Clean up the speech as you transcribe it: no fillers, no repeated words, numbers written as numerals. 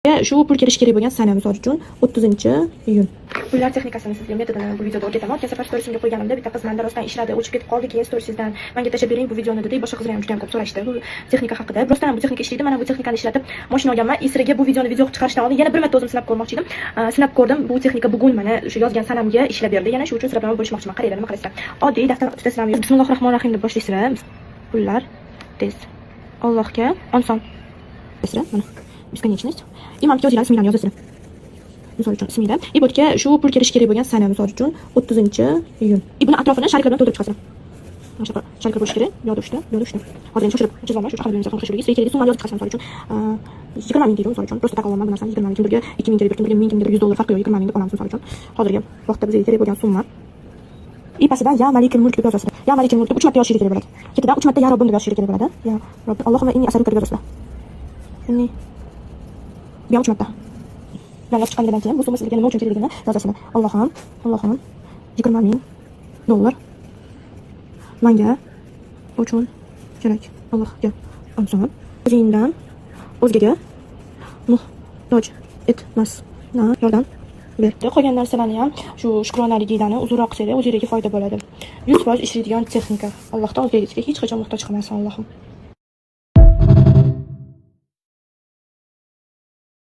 bo'tga shu pul kirish kerak bo'lgan sana, misol uchun 30-iyun. Pullar texnikasini sizga metodini bu videoda o'rgataman. O'tgan safar storisimga qo'yganimda bitta qiz menda rostdan ishladi, o'chib ketib qoldi, keyin storiesizdan menga tashlab bering bu videoni dedi. Boshqa qizlar ham juda ham ko'p so'rashdi bu texnika haqida. Rostdan bu texnika ishlaydi. Mana bu texnikani ishlatib mashina olganman. Isriga bu videoni video chiqarishdan oldin yana bir marta o'zim sinab ko'rmoqchi edim. Sinab ko'rdim. Bu texnika bugun mana shu yozgan sanamga ishlab berdi. Yana shu uchun sizlar bilan bo'lishmoqchiman. Qaranglar, nima qarasizlar. Oddiy daftar ustida sanam yozib Bismillahirrohmanirrohim deb boshlaysizlar. Pullar tez. Allohga oson. Mana bесконечность. И mamki yozinglar, isminglarni yozasizlar. Misol uchun isminglar. И bo'tga shu pul kirish kerak bo'lgan sana, misol uchun 30-iyun. И buni atrofini shariklar bilan to'ldirib chiqasizlar. Mana shariklar bo'lishi kerak. Yo'lda uchta. Hozir endi shoshilib chizolmay, shu chiqarib qo'yamiz. Kerakli summani yozib chiqasizlar, misol uchun 20 ming deydi, misol uchun. Просто taqollaman bu narsani 20 ming, kimdirga 2 ming kerak, kimdirga 1000, kimdirga 100 dollar farqi yo'q. 20 ming deb olamiz, misol uchun. Hozirgi vaqtda bizga kerak bo'lgan summa. И pasidan ya malikul mulk deb yozasizlar. Ya malikul mulk 3 marta yozish kerak bo'ladi. Ketidan 3 marta ya robbim deb yozish kerak bo'ladi. Ya robbim Allohumma inni as'aluka deb yozasizlar. Inni ya 3 marta. Ben yozib chiqqandan keyin bu summa sizga nima uchun kerakligini yozasizlar. Allohim 20 ming dollar menga uchun kerak. Allohga oson. O'zingdan o'zgaga muhtoj etmas. Yordam ber. Qolgan narsalarni ham shu shukronaliginglarni uzunroq qilsanglar o'zingizga foyda bo'ladi. 100% ishlaydigan texnika. Allohdan o'zingizga hech qachon muhtoj qilmasin, Allohim.